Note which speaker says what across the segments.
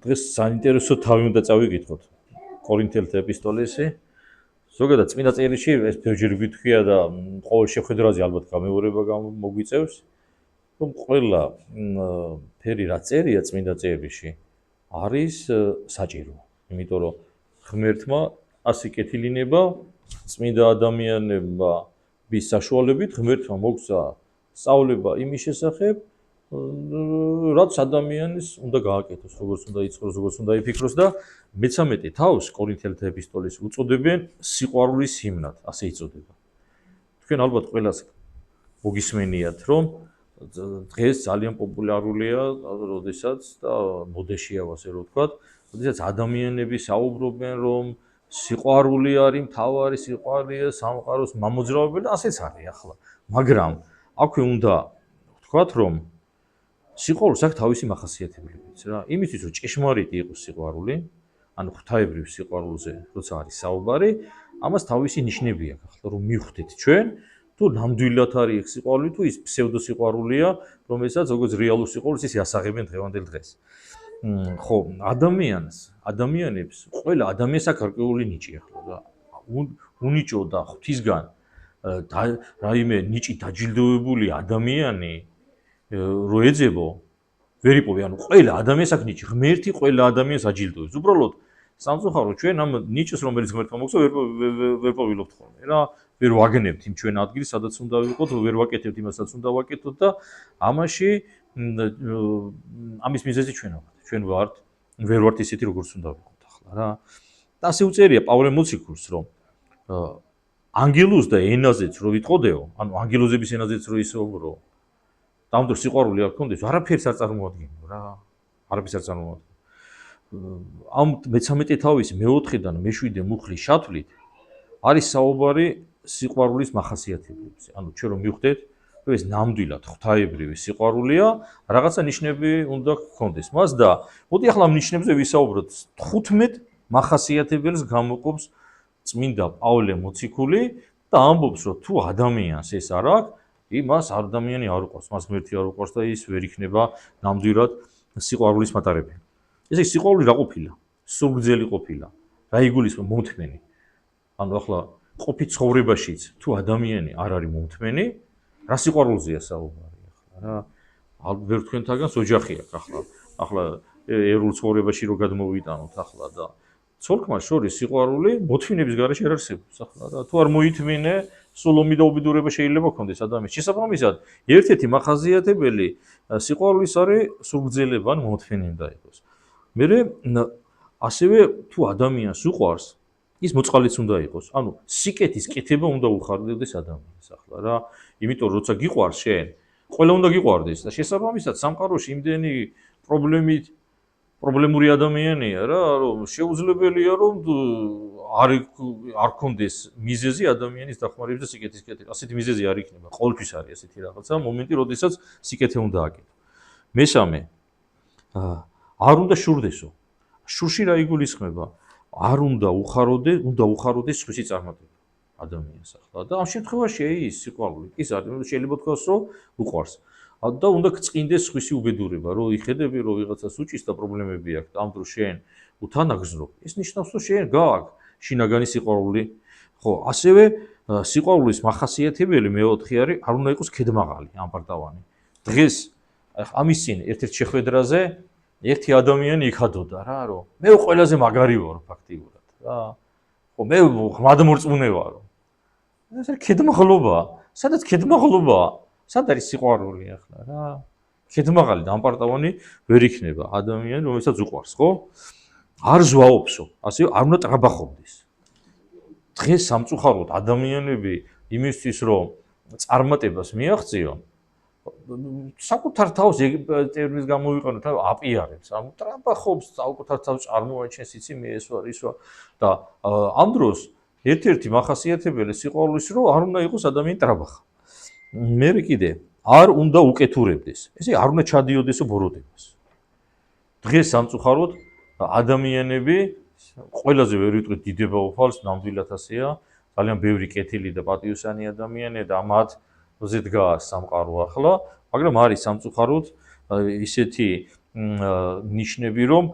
Speaker 1: დღეს საინტერესო თავი უნდა წავიკითხოთ კორინთელთა ეპისტოლესი. ზოგადად წმინდა წერილში ეს ბევრჯერ გითხრია და ყოველ შეხვედრაზე ალბათ გამეორება მოგვიწევს, რომ ყველა ფერი რა წერია წმინდა წერილში არის საჭირო. იმიტომ რომ ღმერთმა ასე კეთილინება წმინდა ადამიანების საშუალებით ღმერთმა მოგცა სწავლება იმის შესახებ, რაც ადამიანის უნდა გააკეთოს, როგორც უნდა იცხოვროს, როგორც უნდა იფიქროს და მე-13 თავს კორინთელთა ეპისტოლის უწოდებენ სიყვარულის ჰიმნად, ასე იწოდება. თქვენ ალბათ ყველას მოგისმენიათ, რომ დღეს ძალიან პოპულარულია, როდესაც და მოდეშია ასე რომ ვთქვათ, როდესაც ადამიანები საუბრობენ, რომ სიყვარული არის მთავარი, სიყვარულია სამყაროს მამოძრავებელი და ასეც არის ახლა. მაგრამ აქვე უნდა ვთქვათ, რომ სიყვარულს აქვს თავისი მახასიათებლებიც რა. იმისთვის რომ ჭეშმარიტი იყოს სიყვარული, ანუ ღვთაებრივ სიყვარულზე, როცა არის საუბარი, ამას თავისი ნიშნები აქვს. ახლა რომ მივხვდეთ ჩვენ, თუ ნამდვილად არის ეს სიყვარული, თუ ის ფსევდო სიყვარულია, რომელსაც როგორც რეალურ სიყვარულს ისე ასაღებენ დღევანდელ დღეს. ხო, ადამიანებს, ყველა ადამიანს აქვს გარკვეული ნიჭი ახლა და უნიჭო და ღვთისგან რაიმე ნიჭი დაჯილდოვებული ადამიანი რო ეძებო, ვერ იპოვე, ანუ ყველა ადამიანს აქვს ნიჭი, ღმერთი ყველა ადამიანს აჯილდოვებს. უბრალოდ სამწუხაროდ ჩვენ ამ ნიჭს, რომელიც ღმერთმა მოგცა, ვერ პოვილობთ ხოლმე რა, ვერ ვაგნებთ იმ ჩვენ ადგილს, სადაც უნდა ვიყოთ, ვერ ვაკეთებთ იმას, რაც უნდა ვაკეთოთ და ამაში ამის მიზეზი ჩვენ ვართ. ჩვენ ვერ ვართ ისეთი, როგორც უნდა ვიყოთ ახლა რა. და ასე უწერია პავლე მოციქულს, რომ ანგელოზს და ენაზეც რო ვიტყოდეო, ანუ ანგელოზების ენაზეც რო ისაუბრო, დამდრო სიყვარული არ გქონდეს, არაფერს არ წარმოადგენო რა, არაფერს არ წარმოადგენო. ამ მე-13 თავის მე-4-დან მე-7 მუხლის შათვლით არის საუბარი სიყვარულის მახასიათებლებზე. ანუ ჩვენ რომ მივხვდეთ, რომ ეს ნამდვილად ღვთაებრივი სიყვარულია, რაღაცა ნიშნები უნდა გქონდეს მას და მოდი ახლა ამ ნიშნებზე ვისაუბროთ. 15 მახასიათებელს გამოყოფს წმინდა პავლე მოციქული და ამბობს, რომ თუ ადამიანს ეს არ აქვს, იმას ადამიანი არ უყვარს, მას ღმერთი არ უყვარს და ის ვერ იქნება ნამდვილად სიყვარულის მატარებელი. ესე სიყვარული რა ყოფილა? სულგრძელი ყოფილა. რა იგულისხმება? მომთმენი. ანუ ახლა ყოფით ცხოვრებაშიც თუ ადამიანი არ არის მომთმენი, რა სიყვარულზეა საუბარი ახლა რა? ვერ თქვენთაგანს ოჯახი აქვს ახლა ერულ ცხოვრებაში რო გადმოვიტანოთ ახლა და ცოლ-ქმარს შორის სიყვარული მოთმინების გარეშე არ არსებობს ახლა რა. თუ არ მოითმინე, სულ ომი და უბედურება შეიძლება გქონდეს ადამიანს. შესაბამისად, ერთ-ერთი მახასიათებელი სიყვარულის არის სულგრძელება ან მომთმენი უნდა იყოს. მერე ასევე თუ ადამიანს უყვარს, ის მოწყალიც უნდა იყოს. ანუ სიკეთის კეთება უნდა უხარდებდეს ადამიანს ახლა რა. იმიტომ როცა გიყვარს შენ, ყველა უნდა გიყვარდეს და შესაბამისად სამყაროში იმდენი პრობლემური ადამიანია რა, რომ შეუძლებელია რომ არ კონდეს მიზეზი ადამიანის დახმარების და სიკეთის კეთება. ასეთი მიზეზი არ იქნება. ყოველთვის არის ასეთი რაღაცა მომენტი, როდესაც სიკეთე უნდა აკეთო. მესამე, არ უნდა შურდესო. შურში რა იგულისხმება? არ უნდა უხაროდეს სხვისი წარმატება ადამიანს ახლა და ამ შემთხვევაში ის სიყვარული ის არის, შეიძლება თქვას, რომ უყვარს და უნდა გწყინდეს სხვისი უბედურება, რომ იხედები, რომ ვიღაცას უჭის და პრობლემები აქვს და ამ დროს შენ უთანაგზნობ, ის ნიშნავს, რომ შენ გააქვს შინაგანი სიყვარული. ხო, ასევე სიყვარულის მახასიათებელი მე-4 არის, არ უნდა იყოს ქედმაღალი, ამპარტავანი. დღეს ამის წინ ერთ-ერთ შეხვედრაზე ერთი ადამიანი იქადოდა რა, რომ მე ყველაზე მაგარი ვარ ფაქტიურად რა. ხო, მე ღმადმორწმუნე ვარ. ეს ქედმაღლობაა. სადაც ქედმაღლობაა, სად არის სიყვარული ახლა რა? ქედმაღალი და ამპარტავანი ვერ იქნება ადამიანი, რომელსაც უყვარს, ხო? არ ზვაობსო, ასე არ უნდა ტრაბახობდეს. დღეს სამწუხაროდ ადამიანები იმისთვის, რომ წარმატებას მიაღწიონ, საკუთარ თავს ტერმინს გამოვიყენოთ, აპიარებს, ტრაბახობს, საკუთარ თავს წარმოაჩენს, იცი მე ეს ვარ, ის ვარ და ამ დროს ერთ-ერთი მახასიათებელი სიყვარულის, რომ არ უნდა იყოს ადამიანი ტრაბახა. მერე კიდე არ უნდა უკეთურებდეს. ესე არ უნდა ჩადიოდესო ბოროტებას. დღეს სამწუხაროდ ადამიანები ყველაზე ვერ ვიტყვით დიდება უფალს, ნამდვილად ასეა, ძალიან ბევრი კეთილი და პატიოსანი ადამიანია და მათზე დგას სამყარო ახლა, მაგრამ არის სამწუხაროდ ისეთი ნიშნები, რომ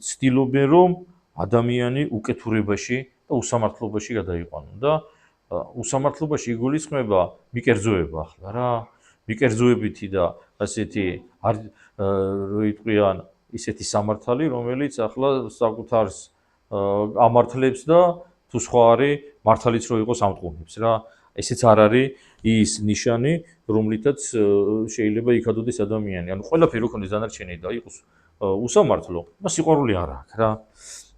Speaker 1: ცდილობენ, რომ ადამიანი უკეთურებაში და უსამართლობაში გადაიყვანონ და უსამართლობაში იგულისხმება მიკერძოება ახლა რა, მიკერძოებითი და ასეთი რო იტყვიან ისეთი სამართალი, რომელიც ახლა საკუთარს ამართლებს და თუ სხვა არის მართალიც რო იყოს ამტყუნებს რა. ესეც არ არის ის ნიშანი, რომლითაც შეიძლება იქადოდეს ადამიანი. ანუ ყველაფერი რო ქონდეს დანარჩენი და იყოს უსამართლო, მას სიყვარული არ აქვს რა.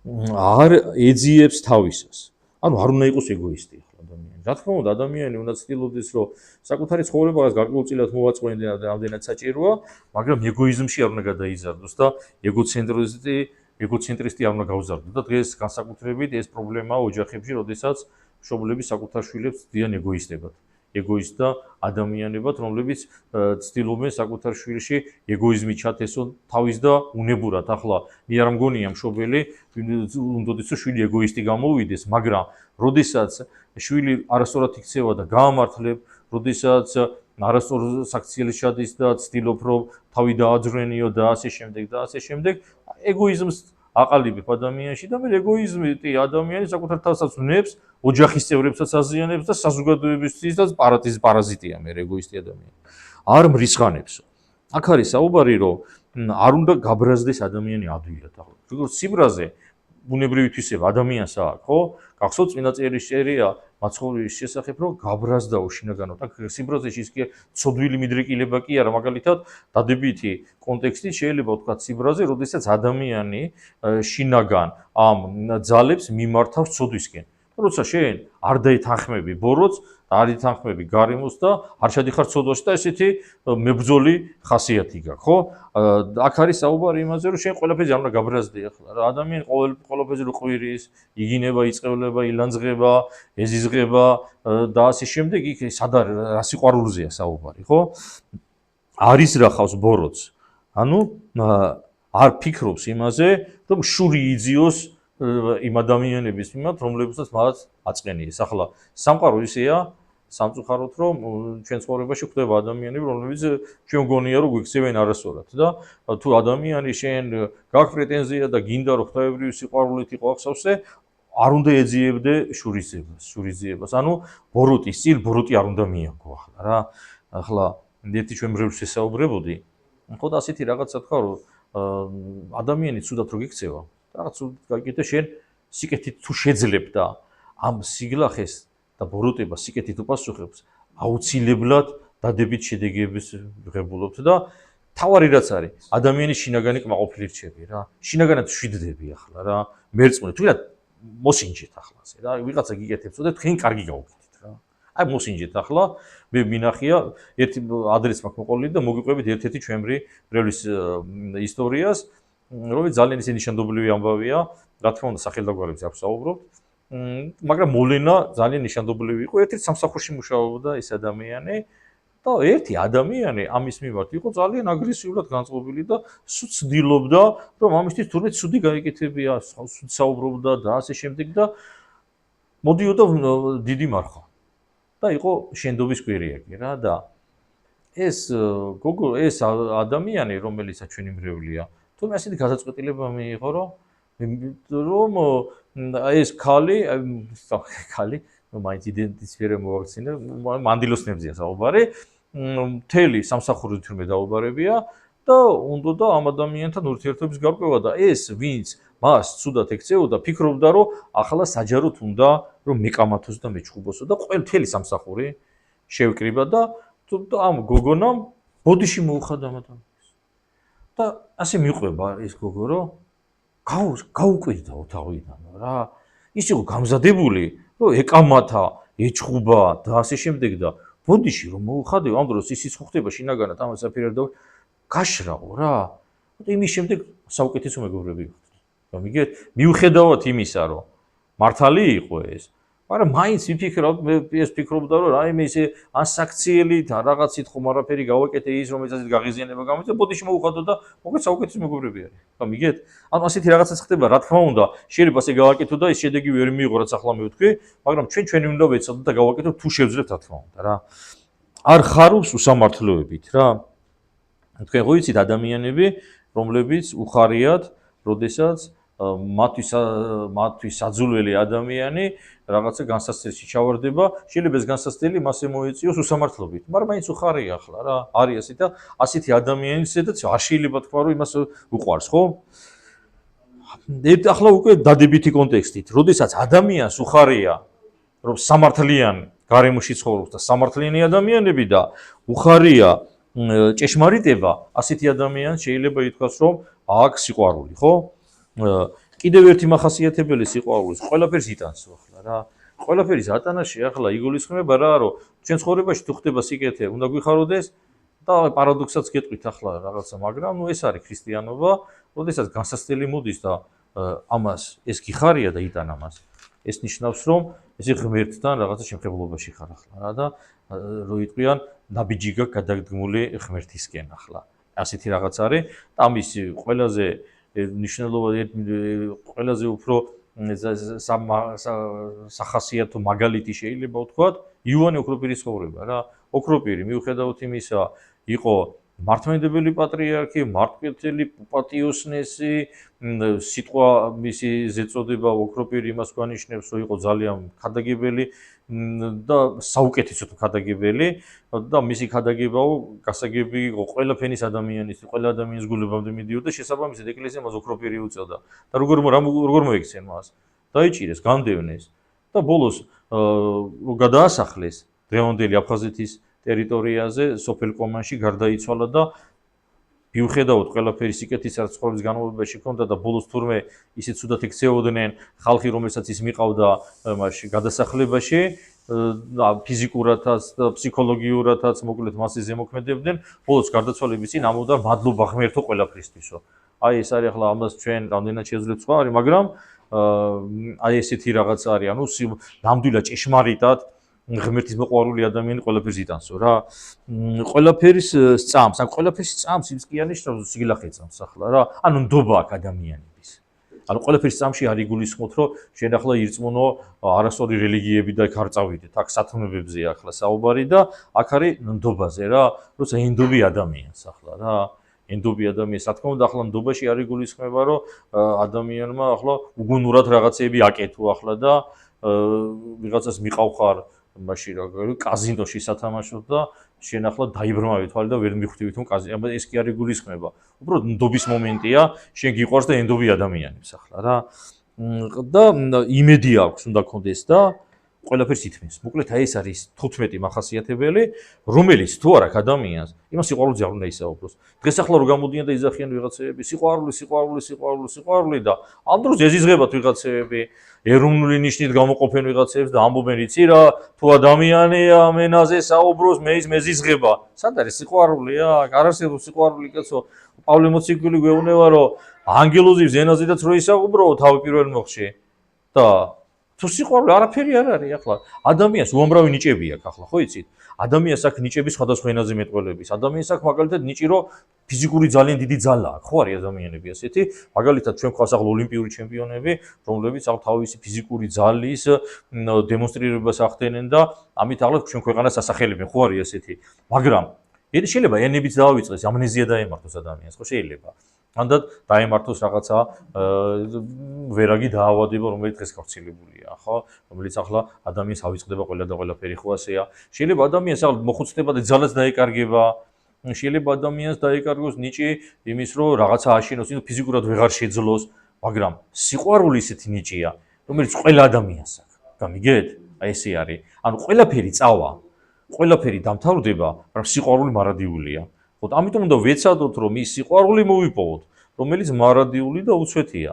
Speaker 1: არ ეძიებს თავისას. ანუ არ უნდა იყოს ეგოისტი ახლა ადამიანი. რა თქმა უნდა, ადამიანი უნდა ცდილობდეს, რომ საკუთარი ცხოვრებაც გარკვეულწილად მოვაწყვეტინოს და ამდენად საჭიროა, მაგრამ ეგოიზმში არ უნდა გადაიზარდოს და ეგოცენტრისტი არ უნდა გავზარდოს და დღეს განსაკუთრებით ეს პრობლემაა ოჯახებში, როდესაც მშობლები საკუთარ შვილებს ცდიან ეგოისტებად. ეგოისტ და ადამიანებად, რომლებიც ცდილობენ საკუთარ შვილში ეგოიზმი ჩათესონ თავის და უნებურად. ახლა მე არ მგონია მშობელი უნდადეს რომ შვილი ეგოისტი გამოვიდეს, მაგრამ როდესაც შვილი არასწორად იქცევა და გაამართლებ, როდესაც არასწორ საქციელში ჩადის და ცდილობ რომ თავი დააძვრენიო და ასე შემდეგ და ასე შემდეგ, ეგოიზმს აყალიბებ ადამიანში და მე ეგოიზმი ადამიანი საკუთარ თავსაც ვნებს, ოჯახის წევრებსაც აზიანებს და საზოგადოებისთვისაც პარაზიტია მე ეგოისტი ადამიანი. არ მრისხანებსო. აქ არის საუბარი, რომ არ უნდა გაბრაზდეს ადამიანი ადვილად. როგორც სიბრაზე ბუნებრივი თვისება ადამიანს აქვს, ხო? გახსოვთ წინა წერის წერია მაცხოვრის შესახებ, რომ გაბრაზდაო შინაგანო. აქ სიბრაზეში ის კი ცოდვილი მიდრეკილება კი არა, მაგალითად, დადებითი კონტექსტით შეიძლება ვთქვათ სიბრაზე, როდესაც ადამიანი შინაგან ამ ძალებს მიმართავს ცოდვისკენ. როცა შენ არ დაითანხმები ბოროტს, არ ითანხმები გარემოს და არ შედიხარ ცოდვაში და ესეთი მებრძოლი ხასიათი გაქვს, ხო? აქ არის საუბარი იმაზე, რომ შენ ყველაფერზე არ უნდა გაბრაზდე ახლა. რა ადამიანი ყველაფერზე რო ყვირის, იგინება, იწევლება, ილანძღება, ეზიზღება და ასე შემდეგ, იქ სად არის რა სიყვარულზეა საუბარი, ხო? არის რა ხავს ბოროტს. ანუ არ ფიქრობს იმაზე, რომ შური იძიოს იმ ადამიანების მიმართ, რომლებსაც მათ აწყენიეს. ახლა სამყარო ისეა, სამწუხაროდ, რომ ჩვენ ცხოვრებაში ხდება ადამიანები, რომლებიც ჩვენ გონია, რომ გვიქცევენ არასწორად და თუ ადამიანი შენ გაქვს პრეტენზია და გინდა რომ ღვთაებრივი სიყვარულით იყო ახსოვსე, არ უნდა ეძიებდე შურიზიებას. ანუ ბოროტის წინ ბოროტი არ უნდა მიაგო ახლა რა. ახლა ერთი ჩვენ მრევლს ვესაუბრებოდი, ხო და ასეთი რაღაცა თქვა, რომ ადამიანი ცუდად რო გიქცევა, რაღაც გაკეთე შენ სიკეთით თუ შეძლებ და ამ სიგლახეს და ბოროტებას სიკეთით უპასუხებს, აუცილებლად დადებით შედეგების ღებულობთ და თავარი რაც არის, ადამიანის შინაგანი კმაყოფილი რჩები რა. შინაგანად შვიდდები ახლა რა. მერწმუნე, თუნდაც მოსინჯეთ ახლა რა. ვიღაცა გიკეთებს და თქვენ კარგი გავუკეთეთ რა. აი მოსინჯეთ ახლა, მე მინახია ერთი ადრეს მაქვს მოყოლილი და მოგიყვებით ერთ-ერთი ჩვენრი მრევლის ისტორიას, რომელიც ძალიან ისე ნიშანდობლივი ამბავია, რა თქმა უნდა სახელდაგვარებს აქვს საუბრობთ, მაგრამ მოვლენა ძალიან ნიშანდობლივი იყო. ერთ სამსახურში მუშაობდა ეს ადამიანი და ერთი ადამიანი ამის მიმართ იყო ძალიან აგრესიულად განწყობილი და ცდილობდა, რომ ამისთვის თურმე ცუდი გაეკეთებია, საუბრობდა და ასე შემდეგ და მოდიოდა დიდი მარხვა. და იყო შენდობის კვირიაკი რა და ეს გოგო ეს ადამიანი, რომელიცაც ჩვენი მრევლია, თუმცა ასეთი გადაწყვეტილება მიიღო, რომ ეს ქალი, მაინც იდენტიფიცირება მოაქცინა, მანდილოსნებზეა საუბარი, მთელი სამსახური თურმე დაუბარებია და უნდა ამ ადამიანთან ურთიერთობის გარკვევა და ეს ვინც მას ცუდად ექცეოდა, ფიქრობდა, რომ ახლა საჯაროდ უნდა რომ მეკამათოს და მეჩხუბოსო და მთელი სამსახური შევკრიბა და ამ გოგონამ ბოდიში მოუხადა ამ ადამიანს. და ასე მიყვება ეს გოგო, რომ გაუკვირდა თავიდან რა. ის იყო გამზადებული, რომ ეკამათა, ეჩხუბა და ასე შემდეგ და ბოდიში რომ მოუხადეო, ამ დროს ის ხდება შინაგანად ამას აფერებდა გაშრაო რა. და იმის შემდეგ საუკეთესო მეგობრები ვიყავით. გამიგეთ? მიუხედავად იმისა, რომ მართალი იყო ეს, მაგრამ მაინც ვფიქრობდა, რომ რაიმე ისე ასაქციელით რაღაცით ხომ არაფერი გავაკეთე ის, რომელსაც გაღიზიანება გამოიწვია, ბოდიში მოუხადო და მოკლედ საუკეთესო მეგობრები არის. გამიგეთ? ანუ ასეთი რაღაცაც ხდება, რა თქმა უნდა, შეიძლება ასე გავაკეთო და ის შედეგი ვერ მიიღო, რაც ახლა მე ვთქვი, მაგრამ ჩვენი უნდა ვეცადოთ და გავაკეთოთ თუ შევძლებთ, რა თქმა უნდა, რა. არ ხარობს უსამართლოებით, რა. თქვენ ხო იცით ადამიანები რომლებიც უხარიათ, როდესაც მათთვის საძულველი ადამიანი რაღაცა განსაცდელში ჩავარდება, შეიძლება ეს განსაცდელი მასე მოეწიოს უსამართლობით, მაგრამ მაინც უხარია ახლა რა, არის ასეთი ადამიანი, სადაც არ შეიძლება თქვა, რომ იმას უყვარს, ხო? ახლა უკვე დადებითი კონტექსტით, როდესაც ადამიანს უხარია, რომ სამართლიანი გარემოში ცხოვრობს და სამართლიანი ადამიანები და უხარია ჭეშმარიტება, ასეთი ადამიანს შეიძლება ითქვას, რომ აქვს სიყვარული, ხო? კიდევ ერთი მახასიათებელი სიყვარულის, ყველაფერს იტანს ახლა რა. ყველაფერის ატანაში ახლა იგულისხმება რა, რომ ჩვენ ცხოვრებაში თუ ხდება სიკეთე, უნდა გვიხაროდეს და პარადოქსსაც გეტყვით ახლა რაღაცა, მაგრამ ეს არის ქრისტიანობა, როდესაც განსაცდელი მოდის და ამას ეს გიხარია და იტანა მას. ეს ნიშნავს, რომ ესე ღმერთთან რაღაცა შემხებლობაში ხარ ახლა რა და რო იტყვიან ნაბიჯიგა გადადგმული ღმერთისკენ ახლა. ასეთი რაღაც არის და ამის ყველაზე ყველაზე უფრო სახასიათო მაგალითი შეიძლება ვთქვათ იოანე ოქროპირის ცხოვრება რა. ოქროპირი მიუხედავად იმისა იყო მართლმადიდებელი პატრიარქი, მართლმადიდებელი პატიოსნესი, სიტყვა მისი ზეწოდება ოქროპირი იმას გვანიშნებს, რომ იყო ძალიან ქადაგებელი და საუკეთესოდ ქადაგებელი და მისი ქადაგებაო გასაგები იყო ყველა ფენის ადამიანის, ყველა ადამიანის გულებამდე მიდიოდა და შესაბამისად ეკლესია მას ოქროპირი უწევდა. და როგორ მოიქცენ მას? დაიჭირეს, განდევნეს და ბოლოს გადაასახლეს დღევანდელი აფხაზეთის ტერიტორიაზე, სოფელ კომანში გარდაიცვალა და მიუხედავად ყველაფერი სიკეთისა ცხოვრების განმავლობაში ჰქონდა და ბოლოს თურმე ისე ცუდად ექცეოდნენ ხალხი, რომელსაც ის მიყავდა მასში გადასახლებაში, ფიზიკურადაც და ფსიქოლოგიურადაც მოკლედ მასზე ზემოქმედებდნენ, ბოლოს გარდაცვალების წინ ამბობდა მადლობა ღმერთო ყველაფრისთვისო. აი ეს არის ახლა ამას ჩვენ რამდენად შეძლებს სხვა არის, მაგრამ აი ესეთი რაღაც არის, ანუ ნამდვილად ჭეშმარიტად ღმერთის მოყვარული ადამიანი ყველაფერს იტანსო რა. ყველაფერის სწამს, ან ყველაფერს სწამს ის კი ანიშნავს სიგლახე წამს ახლა რა. ანუ ნდობა აქვს ადამიანების. ანუ ყველაფერს სწამში არ იგულისხმოთ, რომ შენ ახლა ირწმუნო არასწორი რელიგიები და იქ არ წავიდეთ. აქ სათნოებებზე ახლა საუბარი და აქ არის ნდობაზე რა, როცა ენდობი ადამიანს ახლა რა. ენდობი ადამიანს, რა თქმა უნდა, ახლა ნდობაში არ იგულისხმება, რომ ადამიანმა ახლა უგუნურად რაღაცეები აკეთო ახლა და ვიღაცას მიყავხარ მაშინ რა კაზინოში სათამაშოდ და შენ ახლა დაიბრმავი თვალი და ვერ მიხვდივით რომ კაზინო ეს კი არ იგულისხმება. უბრალოდ ნდობის მომენტია, შენ გიყვარს და ენდობი ადამიანებს ახლა რა. და იმედი აქვს უნდა გქონდეს და ყველაფერს ითმის. მოკლედ აი ეს არის 15 მახასიათებელი, რომელიც თუ არა ადამიანს, იმას სიყვარულზე არ უნდა ისაუბროს. დღეს ახლა რო გამოდიან და იძახიან ვიღაცეები, სიყვარული და ამ დროს ეზიზღებათ ვიღაცეები, ეროვნული ნიშნით გამოყოფენ ვიღაცეებს და ამბობენ იცი რა, თუ ადამიანია მენაზე საუბროს, მე ის მეზიზღება. სად არის სიყვარული აქ? არ არსებობს სიყვარული კაცო. პავლე მოციქული გვეუბნება, რომ ანგელოზის ენაზედაც რო ისაუბრო თავი პირველ მოხში და თუ სიყვარული არაფერი არ არის ახლა ადამიანს უამრავი ნიჭები აქვს ახლა ხო იცით ადამიანს აქვს ნიჭები სხვადასხვა ენაზე მეტყველების ადამიანს აქვს მაგალითად ნიჭი რომ ფიზიკური ძალიან დიდი ძალა აქვს ხო არის ადამიანები ასეთი მაგალითად ჩვენ გვყავს ახლა ოლიმპიური ჩემპიონები რომლებიც ახლა თავისი ფიზიკური ძალის დემონსტრირებას ახდენენ და ამით ახლა ჩვენ ქვეყანას ასახელებენ ხო არის ასეთი მაგრამ შეიძლება ენებით დავიწყდეს ამნეზია დაემართოს ადამიანს ხო შეიძლება ანდად დაემართოს რაღაცა ვერაგი დაავადება რომელიც დღეს გავრცელებულია ხო რომელიც ახლა ადამიანს ავიწყდება ყველა და ყველაფერი ხო ასეა შეიძლება ადამიანს ახლა მოხუცდება და ძალაც დაეკარგება შეიძლება ადამიანს დაეკარგოს ნიჭი იმის რომ რაღაცა აშენოს იმის ფიზიკურად ვეღარ შეძლოს მაგრამ სიყვარული ისეთი ნიჭია რომელიც ყველა ადამიანს აქვს გამიგეთ აი ესე არის ანუ ყველაფერი წავა ყველაფერი დამთავრდება მაგრამ სიყვარული მარადიულია ხო ამიტომ უნდა ვეცადოთ რომ ის სიყვარული მოვიპოვოთ რომელიც მარადიული და უცვეთია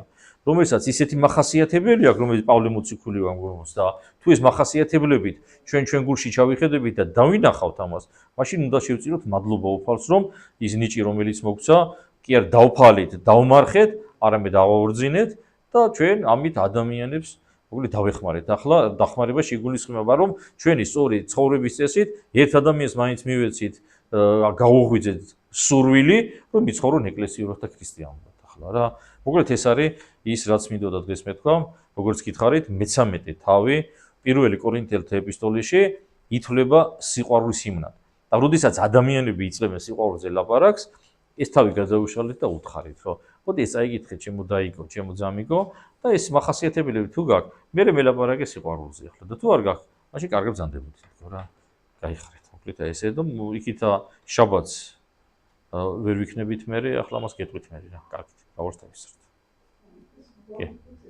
Speaker 1: რომელსაც ისეთი მახასიათებელი აქვს რომელიც პავლე მოციქული ვამბობს და თუ ეს მახასიათებლებით ჩვენ გულში ჩავიხედებით და დავინახავთ ამას მაშინ უნდა შევწიროთ მადლობა უფალს რომ ის ნიჭი რომელიც მოგცა კი არ დავფალით დავმარხეთ არამედ დავაორძინეთ და ჩვენ ამით ადამიანებს მოკლედ დავეხმარეთ ახლა დახმარება შეგულისხმება რომ ჩვენი სწორი ცხოვრების წესით ერთ ადამიანს მაინც მივეცით გაუღვიძეთ სურვილი რომ მიცხოვრონ ეკლესიურად და ქრისტიანულად ახლა რა მოკლედ ეს არის ის რაც მინდოდა დღეს მეთქვა როგორც გითხარით მე-13 თავი პირველი კორინთელთა ეპისტოლეში ითვლება სიყვარულის იმნად და როდესაც ადამიანები იწყებენ სიყვარულზე ლაპარაკს ეს თავი გადაუშალეთ და უთხარით, რომ მოდი ეს წაიკითხეთ, ჩემო დაიგო, ჩემო ძამიგო და ეს მახასიათებლები თუ გაქვს, მე მელაპარაკე სიყვარულზე ახლა და თუ არ გაქვს, მაშინ კარგად ბრძანდებოდით, ხო რა. გაიხრეთ, მოკლედ აი ესე და იქითა შაბათს ვერ ვიქნებით მე, ახლა მას გეტყვით მე რა, კარგით, გავარსთავისრთ. კი.